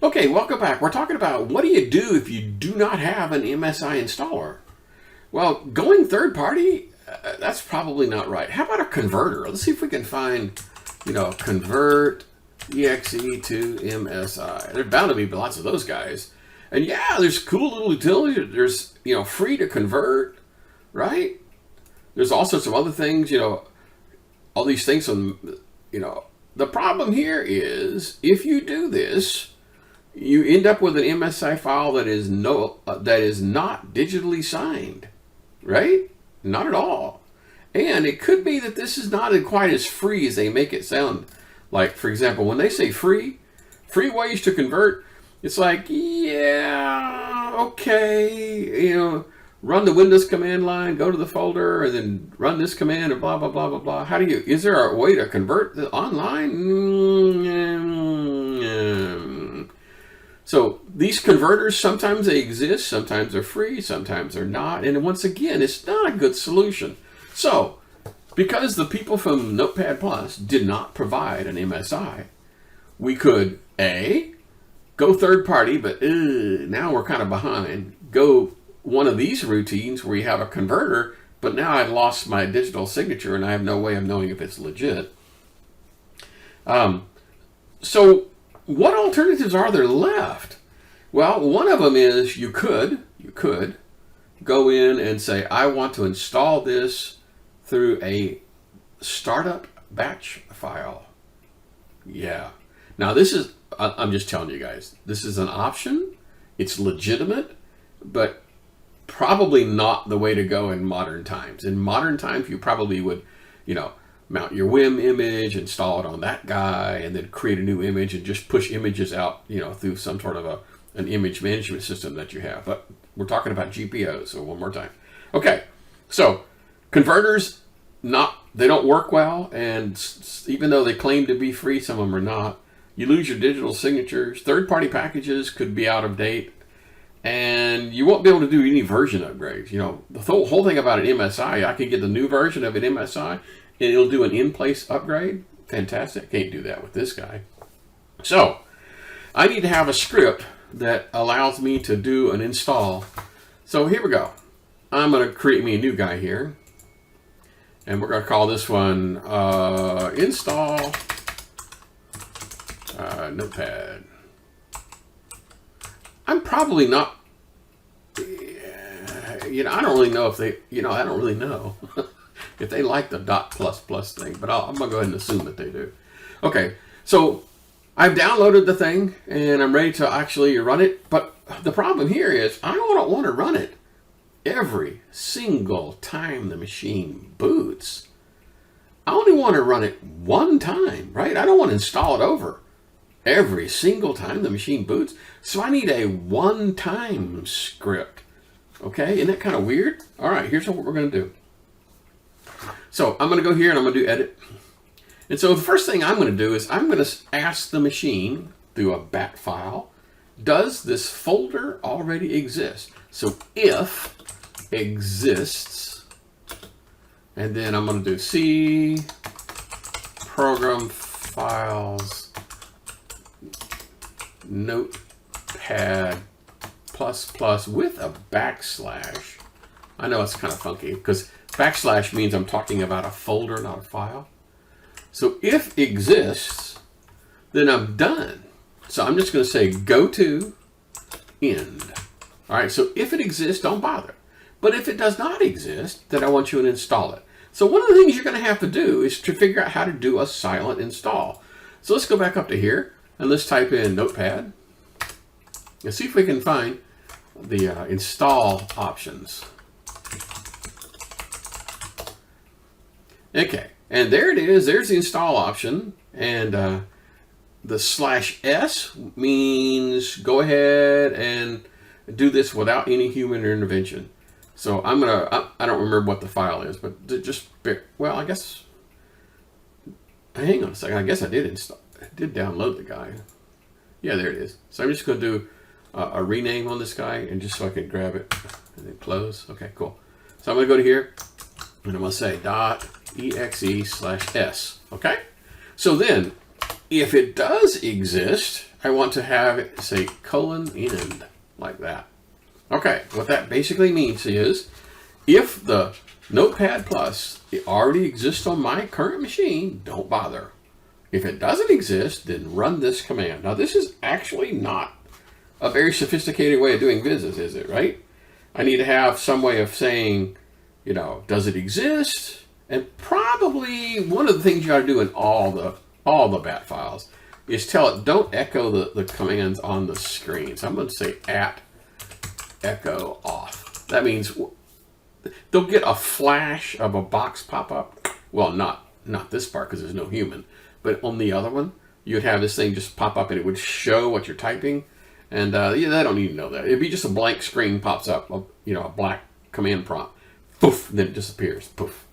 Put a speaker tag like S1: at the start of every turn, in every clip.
S1: Okay, welcome back. We're talking about what do you do if you do not have an MSI installer? Well, going third party, that's probably not right. How about a converter? Let's see if we can find, convert exe to MSI. There's bound to be lots of those guys. And yeah, there's cool little utilities. There's, free to convert, right? There's also some other things, all these things. The problem here is if you do this, you end up with an MSI file that is not digitally signed, right? Not at all. And it could be that this is not quite as free as they make it sound. Like, for example, when they say free ways to convert, it's like, yeah, okay, run the Windows command line, go to the folder, and then run this command, and blah, blah, blah, blah, blah. Is there a way to convert online? So these converters, sometimes they exist, sometimes they're free, sometimes they're not. And once again, it's not a good solution. So because the people from Notepad+ did not provide an MSI, we could, A, go third party, but now we're kind of behind. Go one of these routines where you have a converter, but now I've lost my digital signature and I have no way of knowing if it's legit. So what alternatives are there left? Well, one of them is you could go in and say, I want to install this through a startup batch file. Yeah. Now this is, I'm just telling you guys, this is an option. It's legitimate, but probably not the way to go in modern times. In modern times, you probably would, mount your WIM image, install it on that guy, and then create a new image and just push images out, through some sort of an image management system that you have. But we're talking about GPOs, so one more time. Okay, so converters, they don't work well, and even though they claim to be free, some of them are not. You lose your digital signatures. Third-party packages could be out of date, and you won't be able to do any version upgrades. The whole thing about an MSI, I could get the new version of an MSI, and it'll do an in-place upgrade. Fantastic. Can't do that with this guy. So I need to have a script that allows me to do an install. So here we go. I'm going to create me a new guy here. And we're going to call this one install Notepad. I'm probably not, I don't really know if they, I don't really know if they like the .++ thing, but I'm going to go ahead and assume that they do. Okay, so I've downloaded the thing and I'm ready to actually run it, but the problem here is I don't want to run it every single time the machine boots. I only want to run it one time, right? I don't want to install it over every single time the machine boots. So I need a one-time script. Okay, isn't that kind of weird? All right, here's what we're going to do. So I'm going to go here and I'm going to do edit. And so the first thing I'm going to do is I'm going to ask the machine through a bat file, does this folder already exist? So if exists, and then I'm going to do C program files Notepad++ with a backslash. I know it's kind of funky because backslash means I'm talking about a folder, not a file. So if exists, then I'm done. So I'm just going to say go to end. All right, so if it exists, don't bother. But if it does not exist, then I want you to install it. So one of the things you're going to have to do is to figure out how to do a silent install. So let's go back up to here and let's type in Notepad and see if we can find the install options. Okay, and there it is. There's the install option, and the /s means go ahead and do this without any human intervention. So I'm gonna, I don't remember what the file is, but just, well, I guess, hang on a second, I guess I did download the guy. Yeah, there it is. So I'm just gonna do a rename on this guy, and just so I can grab it and then close. Okay, cool. So I'm gonna go to here, and I'm gonna say .exe/s, okay? So then, if it does exist, I want to have it say :end, like that. Okay, what that basically means is, if the Notepad+, it already exists on my current machine, don't bother. If it doesn't exist, then run this command. Now, this is actually not a very sophisticated way of doing business, is it, right? I need to have some way of saying, you know, does it exist? And probably one of the things you got to do in all the bat files is tell it, don't echo the commands on the screen. So I'm going to say @echo off. That means they'll get a flash of a box pop up. Well, not this part because there's no human, but on the other one, you'd have this thing just pop up and it would show what you're typing. And yeah, they don't need to know that. It'd be just a blank screen pops up, you know, a black command prompt. Poof, then it disappears. Poof.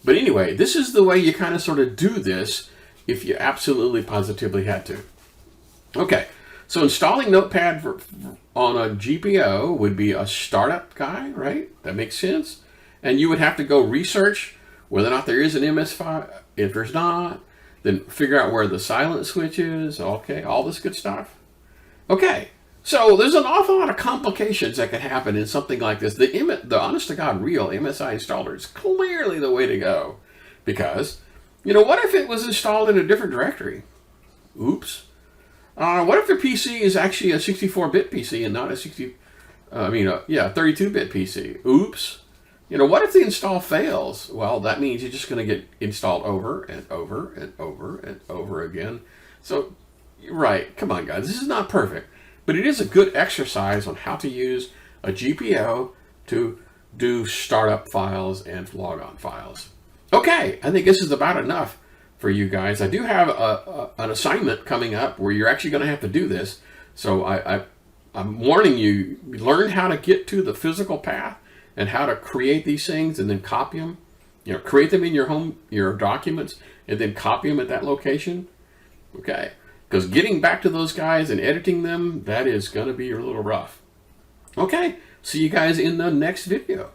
S1: But anyway, this is the way you kind of sort of do this if you absolutely positively had to. Okay, so installing Notepad on a GPO would be a startup guy, right? That makes sense. And you would have to go research whether or not there is an MS file. If there's not, then figure out where the silent switch is. Okay, all this good stuff. Okay, so there's an awful lot of complications that could happen in something like this. The honest-to-God real MSI installer is clearly the way to go. Because, you know, what if it was installed in a different directory? Oops. What if the PC is actually a 64-bit PC and not a 32-bit PC? Oops. You know, what if the install fails? Well, that means you're just going to get installed over and over and over and over again. So, right, come on guys, this is not perfect, but it is a good exercise on how to use a GPO to do startup files and logon files. Okay, I think this is about enough for you guys. I do have an assignment coming up where you're actually going to have to do this. So I'm warning you, learn how to get to the physical path and how to create these things and then copy them. You know, create them in your documents and then copy them at that location. Okay. Because getting back to those guys and editing them, that is going to be a little rough. Okay, see you guys in the next video.